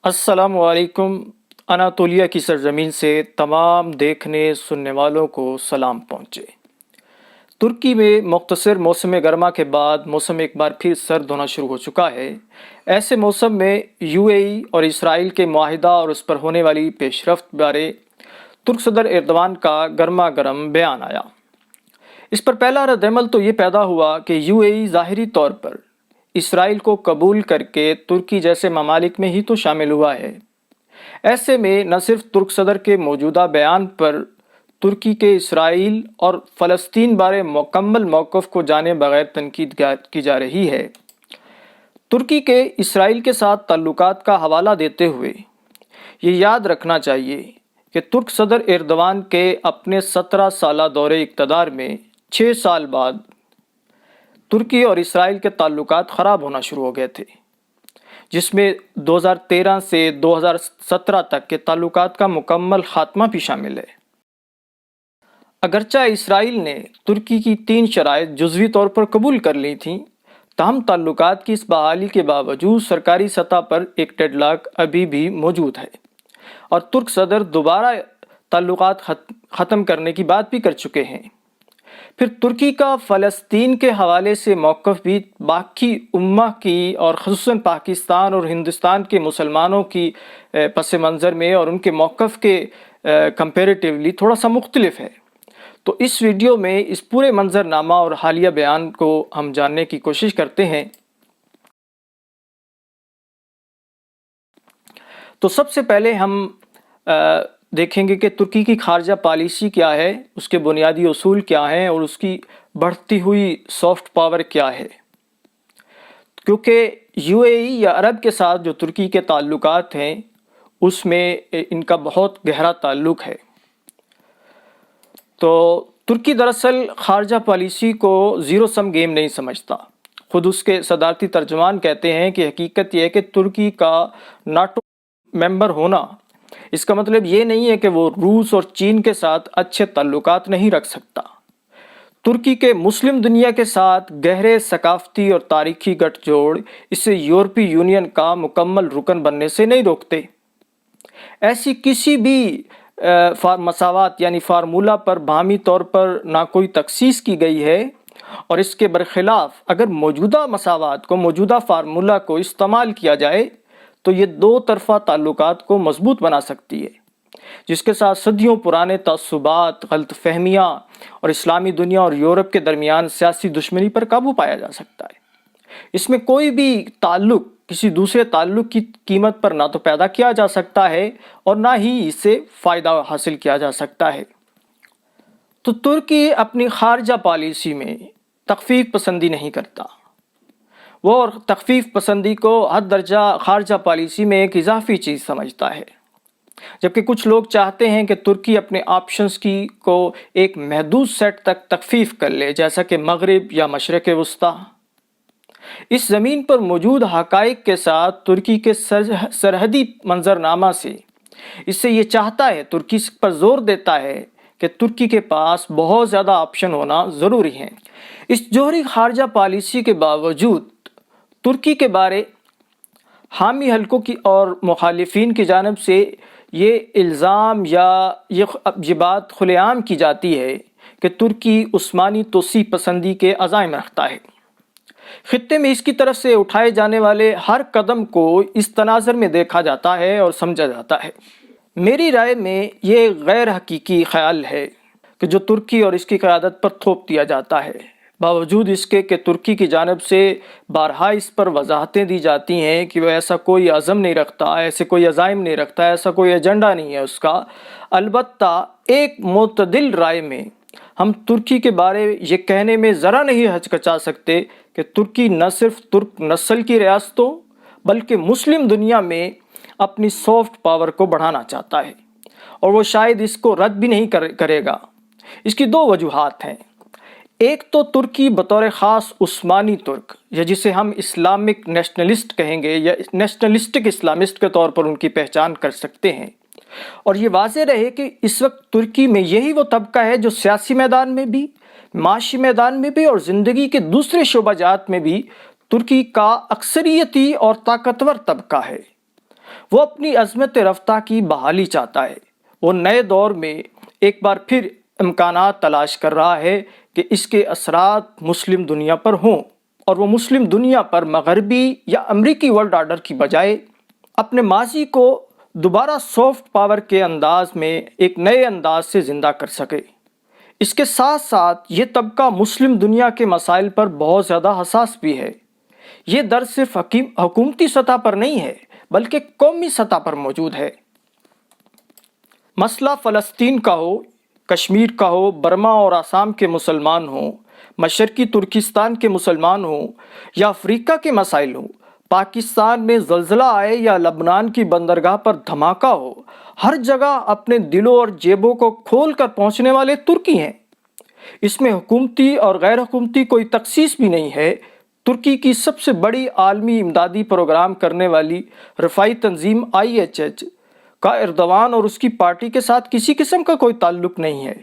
السلام علیکم۔ اناطولیہ کی سرزمین سے تمام دیکھنے سننے والوں کو سلام پہنچے۔ ترکی میں مختصر موسم گرما کے بعد موسم ایک بار پھر سرد ہونا شروع ہو چکا ہے۔ ایسے موسم میں یو اے ای اور اسرائیل کے معاہدہ اور اس پر ہونے والی پیش رفت بارے ترک صدر ایردوان کا گرما گرم بیان آیا۔ اس پر پہلا رد عمل تو یہ پیدا ہوا کہ یو اے ای ظاہری طور پر اسرائیل کو قبول کر کے ترکی جیسے ممالک میں ہی تو شامل ہوا ہے۔ ایسے میں نہ صرف ترک صدر کے موجودہ بیان پر ترکی کے اسرائیل اور فلسطین بارے مکمل موقف کو جانے بغیر تنقید کی جا رہی ہے۔ ترکی کے اسرائیل کے ساتھ تعلقات کا حوالہ دیتے ہوئے یہ یاد رکھنا چاہیے کہ ترک صدر ایردوان کے اپنے 17 سالہ دور اقتدار میں 6 سال بعد ترکی اور اسرائیل کے تعلقات خراب ہونا شروع ہو گئے تھے، جس میں 2013 سے 2017 تک کے تعلقات کا مکمل خاتمہ بھی شامل ہے۔ اگرچہ اسرائیل نے ترکی کی 3 شرائط جزوی طور پر قبول کر لی تھیں، تاہم تعلقات کی اس بحالی کے باوجود سرکاری سطح پر ایک ڈیڈ لاک ابھی بھی موجود ہے، اور ترک صدر دوبارہ تعلقات ختم کرنے کی بات بھی کر چکے ہیں۔ پھر ترکی کا فلسطین کے حوالے سے موقف بھی باقی امہ کی اور خصوصاً پاکستان اور ہندوستان کے مسلمانوں کی پس منظر میں اور ان کے موقف کے کمپیریٹیولی تھوڑا سا مختلف ہے۔ تو اس ویڈیو میں اس پورے منظر نامہ اور حالیہ بیان کو ہم جاننے کی کوشش کرتے ہیں۔ تو سب سے پہلے ہم دیکھیں گے کہ ترکی کی خارجہ پالیسی کیا ہے، اس کے بنیادی اصول کیا ہیں اور اس کی بڑھتی ہوئی سافٹ پاور کیا ہے، کیونکہ یو اے ای یا عرب کے ساتھ جو ترکی کے تعلقات ہیں اس میں ان کا بہت گہرا تعلق ہے۔ تو ترکی دراصل خارجہ پالیسی کو زیرو سم گیم نہیں سمجھتا۔ خود اس کے صدارتی ترجمان کہتے ہیں کہ حقیقت یہ ہے کہ ترکی کا ناٹو ممبر ہونا اس کا مطلب یہ نہیں ہے کہ وہ روس اور چین کے ساتھ اچھے تعلقات نہیں رکھ سکتا۔ ترکی کے مسلم دنیا کے ساتھ گہرے ثقافتی اور تاریخی گٹھ جوڑ اسے یورپی یونین کا مکمل رکن بننے سے نہیں روکتے۔ ایسی کسی بھی مساوات یعنی فارمولہ پر باہمی طور پر نہ کوئی تخصیص کی گئی ہے، اور اس کے برخلاف اگر موجودہ مساوات کو، موجودہ فارمولہ کو استعمال کیا جائے تو یہ دو طرفہ تعلقات کو مضبوط بنا سکتی ہے، جس کے ساتھ صدیوں پرانے تعصبات، غلط فہمیاں اور اسلامی دنیا اور یورپ کے درمیان سیاسی دشمنی پر قابو پایا جا سکتا ہے۔ اس میں کوئی بھی تعلق کسی دوسرے تعلق کی قیمت پر نہ تو پیدا کیا جا سکتا ہے اور نہ ہی اس سے فائدہ حاصل کیا جا سکتا ہے۔ تو ترکی اپنی خارجہ پالیسی میں تخفیف پسندی نہیں کرتا۔ وہ اور تخفیف پسندی کو حد درجہ خارجہ پالیسی میں ایک اضافی چیز سمجھتا ہے، جبکہ کچھ لوگ چاہتے ہیں کہ ترکی اپنے آپشنز کو ایک محدود سیٹ تک تخفیف کر لے، جیسا کہ مغرب یا مشرق وسطیٰ۔ اس زمین پر موجود حقائق کے ساتھ ترکی کے سرحدی منظرنامہ سے اس سے یہ چاہتا ہے، ترکی پر زور دیتا ہے کہ ترکی کے پاس بہت زیادہ آپشن ہونا ضروری ہے۔ اس جوہری خارجہ پالیسی کے باوجود ترکی کے بارے حامی حلقوں کی اور مخالفین کی جانب سے یہ الزام یا یہ بات کھلے عام کی جاتی ہے کہ ترکی عثمانی توسیع پسندی کے عزائم رکھتا ہے۔ خطے میں اس کی طرف سے اٹھائے جانے والے ہر قدم کو اس تناظر میں دیکھا جاتا ہے اور سمجھا جاتا ہے۔ میری رائے میں یہ غیر حقیقی خیال ہے کہ جو ترکی اور اس کی قیادت پر تھوپ دیا جاتا ہے، باوجود اس کے کہ ترکی کی جانب سے بارہا اس پر وضاحتیں دی جاتی ہیں کہ وہ ایسا کوئی عزم نہیں رکھتا، ایسے کوئی عزائم نہیں رکھتا، ایسا کوئی ایجنڈا نہیں ہے اس کا۔ البتہ ایک معتدل رائے میں ہم ترکی کے بارے یہ کہنے میں ذرا نہیں ہچکچا سکتے کہ ترکی نہ صرف ترک نسل کی ریاستوں بلکہ مسلم دنیا میں اپنی سافٹ پاور کو بڑھانا چاہتا ہے، اور وہ شاید اس کو رد بھی نہیں کرے گا۔ اس کی 2 وجوہات ہیں۔ ایک تو ترکی بطور خاص عثمانی ترک، یا جسے ہم اسلامک نیشنلسٹ کہیں گے یا نیشنلسٹک اسلامسٹ کے طور پر ان کی پہچان کر سکتے ہیں، اور یہ واضح رہے کہ اس وقت ترکی میں یہی وہ طبقہ ہے جو سیاسی میدان میں بھی، معاشی میدان میں بھی اور زندگی کے دوسرے شعبہ جات میں بھی ترکی کا اکثریتی اور طاقتور طبقہ ہے۔ وہ اپنی عظمت رفتہ کی بحالی چاہتا ہے۔ وہ نئے دور میں ایک بار پھر امکانات تلاش کر رہا ہے کہ اس کے اثرات مسلم دنیا پر ہوں، اور وہ مسلم دنیا پر مغربی یا امریکی ورلڈ آرڈر کی بجائے اپنے ماضی کو دوبارہ سافٹ پاور کے انداز میں ایک نئے انداز سے زندہ کر سکے۔ اس کے ساتھ ساتھ یہ طبقہ مسلم دنیا کے مسائل پر بہت زیادہ حساس بھی ہے۔ یہ درد صرف حکومتی سطح پر نہیں ہے بلکہ قومی سطح پر موجود ہے۔ مسئلہ فلسطین کا ہو، کشمیر کا ہو، برما اور آسام کے مسلمان ہوں، مشرقی ترکستان کے مسلمان ہوں یا افریقہ کے مسائل ہوں، پاکستان میں زلزلہ آئے یا لبنان کی بندرگاہ پر دھماکہ ہو، ہر جگہ اپنے دلوں اور جیبوں کو کھول کر پہنچنے والے ترکی ہیں۔ اس میں حکومتی اور غیر حکومتی کوئی تخصیص بھی نہیں ہے۔ ترکی کی سب سے بڑی عالمی امدادی پروگرام کرنے والی رفاعی تنظیم IHH کا ایردوان اور اس کی پارٹی کے ساتھ کسی قسم کا کوئی تعلق نہیں ہے۔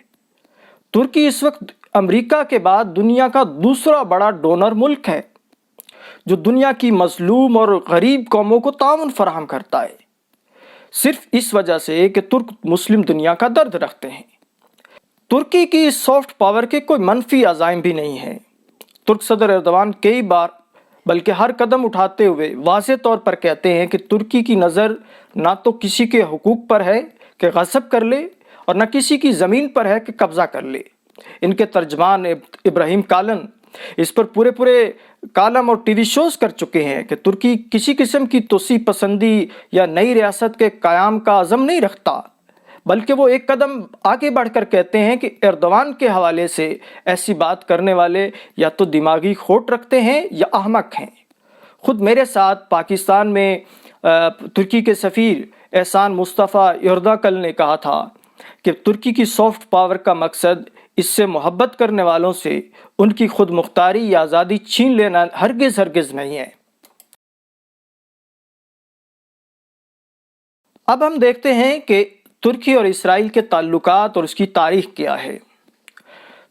ترکی اس وقت امریکہ کے بعد دنیا کا دوسرا بڑا ڈونر ملک ہے، جو دنیا کی مظلوم اور غریب قوموں کو تعاون فراہم کرتا ہے، صرف اس وجہ سے کہ ترک مسلم دنیا کا درد رکھتے ہیں۔ ترکی کی اس سافٹ پاور کے کوئی منفی عزائم بھی نہیں ہیں۔ ترک صدر ایردوان کئی بار بلکہ ہر قدم اٹھاتے ہوئے واضح طور پر کہتے ہیں کہ ترکی کی نظر نہ تو کسی کے حقوق پر ہے کہ غصب کر لے اور نہ کسی کی زمین پر ہے کہ قبضہ کر لے۔ ان کے ترجمان ابراہیم کالن اس پر پورے کالم اور ٹی وی شوز کر چکے ہیں کہ ترکی کسی قسم کی توسیع پسندی یا نئی ریاست کے قیام کا عزم نہیں رکھتا، بلکہ وہ ایک قدم آگے بڑھ کر کہتے ہیں کہ ایردوان کے حوالے سے ایسی بات کرنے والے یا تو دماغی کھوٹ رکھتے ہیں یا احمق ہیں۔ خود میرے ساتھ پاکستان میں ترکی کے سفیر احسان مصطفیٰ یرداکل نے کہا تھا کہ ترکی کی سافٹ پاور کا مقصد اس سے محبت کرنے والوں سے ان کی خود مختاری یا آزادی چھین لینا ہرگز نہیں ہے۔ اب ہم دیکھتے ہیں کہ ترکی اور اسرائیل کے تعلقات اور اس کی تاریخ کیا ہے۔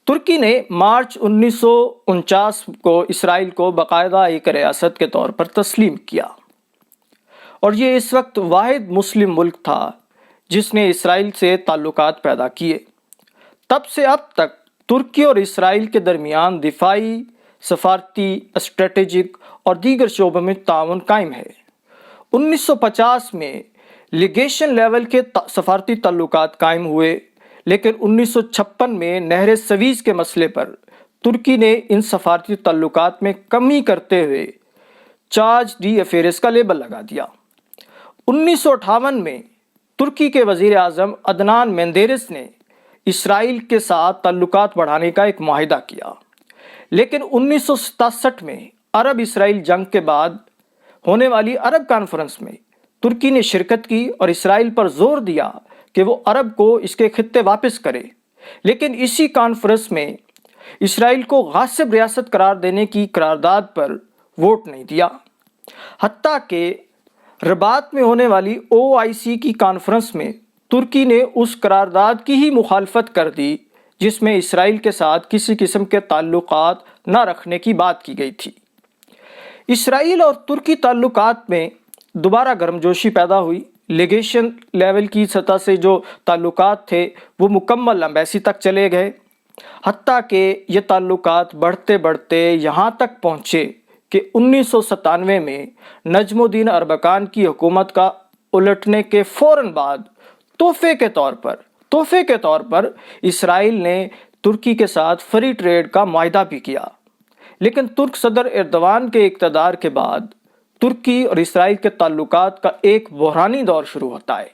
ترکی نے مارچ 1949 کو اسرائیل کو باقاعدہ ایک ریاست کے طور پر تسلیم کیا، اور یہ اس وقت واحد مسلم ملک تھا جس نے اسرائیل سے تعلقات پیدا کیے۔ تب سے اب تک ترکی اور اسرائیل کے درمیان دفاعی، سفارتی، اسٹریٹجک اور دیگر شعبوں میں تعاون قائم ہے۔ 1950 میں لیگیشن لیول کے سفارتی تعلقات قائم ہوئے، لیکن 1956 میں نہر سویز کے مسئلے پر ترکی نے ان سفارتی تعلقات میں کمی کرتے ہوئے چارج ڈی افیئرز کا لیبل لگا دیا۔ 1958 میں ترکی کے وزیر اعظم عدنان مندیرس نے اسرائیل کے ساتھ تعلقات بڑھانے کا ایک معاہدہ کیا، لیکن 1967 میں عرب اسرائیل جنگ کے بعد ہونے والی عرب کانفرنس میں ترکی نے شرکت کی اور اسرائیل پر زور دیا کہ وہ عرب کو اس کے خطے واپس کرے، لیکن اسی کانفرنس میں اسرائیل کو غاصب ریاست قرار دینے کی قرارداد پر ووٹ نہیں دیا۔ حتیٰ کہ رباط میں ہونے والی OIC کی کانفرنس میں ترکی نے اس قرارداد کی ہی مخالفت کر دی جس میں اسرائیل کے ساتھ کسی قسم کے تعلقات نہ رکھنے کی بات کی گئی تھی۔ اسرائیل اور ترکی تعلقات میں دوبارہ گرمجوشی پیدا ہوئی۔ لیگیشن لیول کی سطح سے جو تعلقات تھے وہ مکمل ایمبیسی تک چلے گئے، حتیٰ کہ یہ تعلقات بڑھتے بڑھتے یہاں تک پہنچے کہ 1997 میں نجم الدین اربکان کی حکومت کا الٹنے کے فوراً بعد تحفے کے طور پر اسرائیل نے ترکی کے ساتھ فری ٹریڈ کا معاہدہ بھی کیا، لیکن ترک صدر ایردوان کے اقتدار کے بعد ترکی اور اسرائیل کے تعلقات کا ایک بحرانی دور شروع ہوتا ہے۔